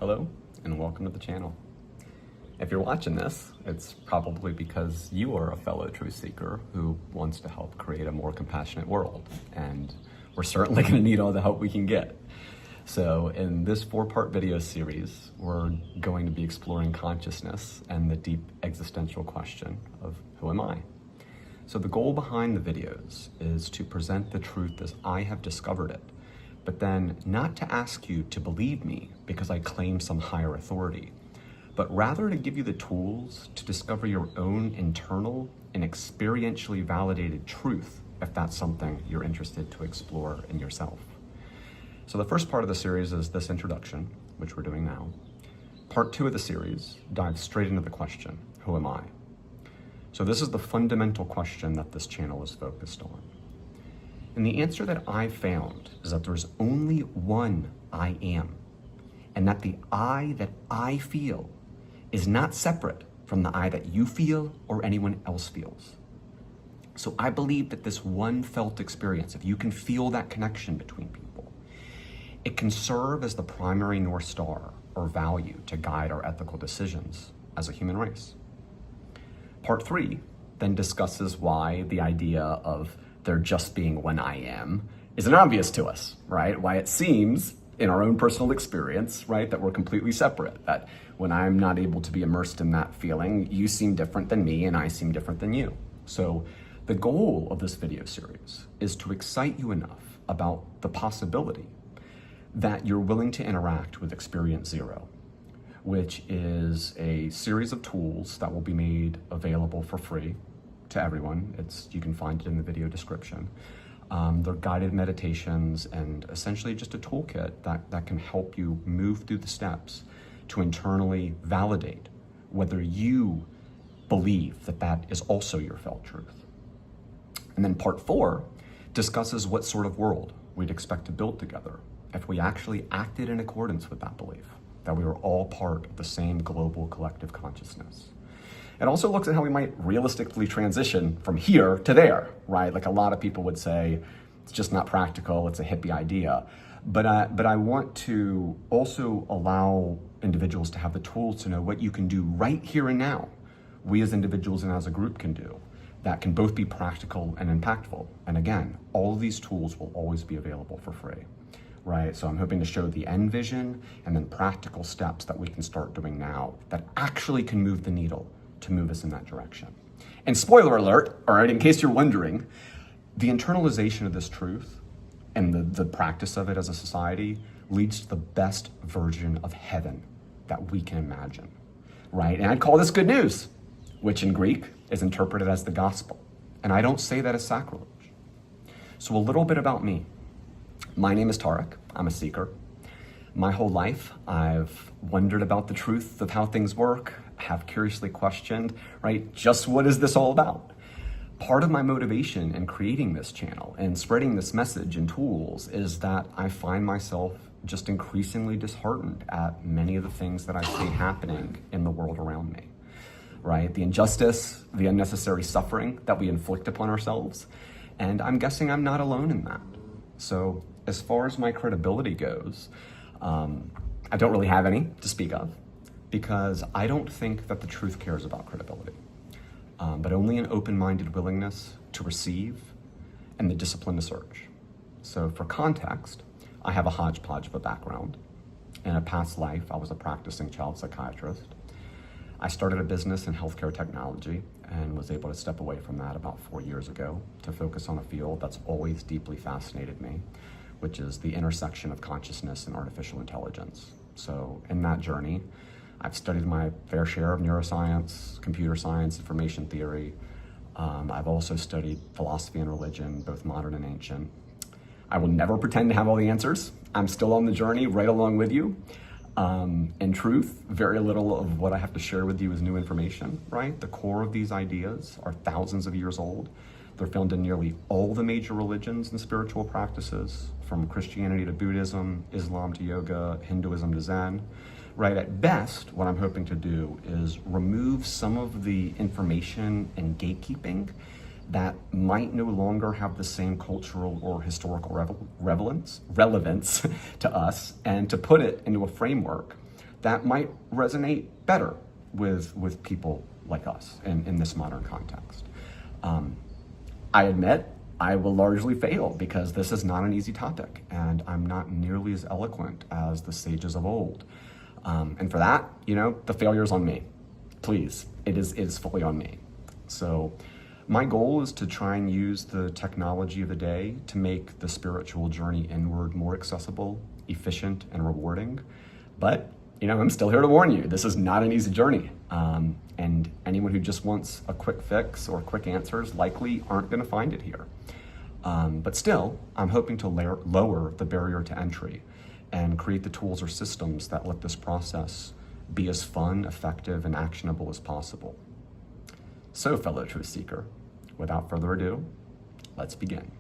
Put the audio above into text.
Hello, and welcome to the channel. If you're watching this, it's probably because you are a fellow truth seeker who wants to help create a more compassionate world, and we're certainly going to need all the help we can get. So in this 4-part video series, we're going to be exploring consciousness and the deep existential question of who am I? So the goal behind the videos is to present the truth as I have discovered it, but then not to ask you to believe me because I claim some higher authority, but rather to give you the tools to discover your own internal and experientially validated truth if that's something you're interested to explore in yourself. So the first part of the series is this introduction, which we're doing now. Part 2 of the series dives straight into the question, who am I? So this is the fundamental question that this channel is focused on. And the answer that I've found is that there's only one I am, and that the I that I feel is not separate from the I that you feel or anyone else feels. So I believe that this one felt experience, if you can feel that connection between people, it can serve as the primary North Star or value to guide our ethical decisions as a human race. Part 3 then discusses why the idea of there just being one I am isn't obvious to us, right? Why it seems in our own personal experience, right, that we're completely separate, that when I'm not able to be immersed in that feeling, you seem different than me and I seem different than you. So the goal of this video series is to excite you enough about the possibility that you're willing to interact with Experience Zero, which is a series of tools that will be made available for free to everyone. You can find it in the video description. They're guided meditations and essentially just a toolkit that can help you move through the steps to internally validate whether you believe that that is also your felt truth. And then part 4 discusses what sort of world we'd expect to build together if we actually acted in accordance with that belief, that we were all part of the same global collective consciousness. It also looks at how we might realistically transition from here to there, right? Like a lot of people would say, it's just not practical, it's a hippie idea. But I want to also allow individuals to have the tools to know what you can do right here and now, we as individuals and as a group can do, that can both be practical and impactful. And again, all of these tools will always be available for free, right? So I'm hoping to show the end vision and then practical steps that we can start doing now that actually can move the needle to move us in that direction. And spoiler alert, all right, in case you're wondering, the internalization of this truth and the practice of it as a society leads to the best version of heaven that we can imagine, right? And I'd call this good news, which in Greek is interpreted as the gospel. And I don't say that as sacrilege. So a little bit about me. My name is Tarek. I'm a seeker. My whole life, I've wondered about the truth of how things work, have curiously questioned, right? Just what is this all about? Part of my motivation in creating this channel and spreading this message and tools is that I find myself just increasingly disheartened at many of the things that I see happening in the world around me, right? The injustice, the unnecessary suffering that we inflict upon ourselves. And I'm guessing I'm not alone in that. So as far as my credibility goes, I don't really have any to speak of because I don't think that the truth cares about credibility, but only an open-minded willingness to receive and the discipline to search. So for context, I have a hodgepodge of a background. In a past life, I was a practicing child psychiatrist. I started a business in healthcare technology and was able to step away from that about 4 years ago to focus on a field that's always deeply fascinated me, which is the intersection of consciousness and artificial intelligence. So in that journey, I've studied my fair share of neuroscience, computer science, information theory. I've also studied philosophy and religion, both modern and ancient. I will never pretend to have all the answers. I'm still on the journey right along with you. In truth, very little of what I have to share with you is new information, right? The core of these ideas are thousands of years old. They're found in nearly all the major religions and spiritual practices, from Christianity to Buddhism, Islam to yoga, Hinduism to Zen, right? At best, what I'm hoping to do is remove some of the information and gatekeeping that might no longer have the same cultural or historical relevance to us, and to put it into a framework that might resonate better with people like us in this modern context. I admit I will largely fail because this is not an easy topic, and I'm not nearly as eloquent as the sages of old. And for that, the failure's on me. Please, it is fully on me. So my goal is to try and use the technology of the day to make the spiritual journey inward more accessible, efficient, and rewarding. But, I'm still here to warn you, this is not an easy journey. And anyone who just wants a quick fix or quick answers likely aren't going to find it here. But still, I'm hoping to lower the barrier to entry and create the tools or systems that let this process be as fun, effective, and actionable as possible. So, fellow truth seeker, without further ado, let's begin.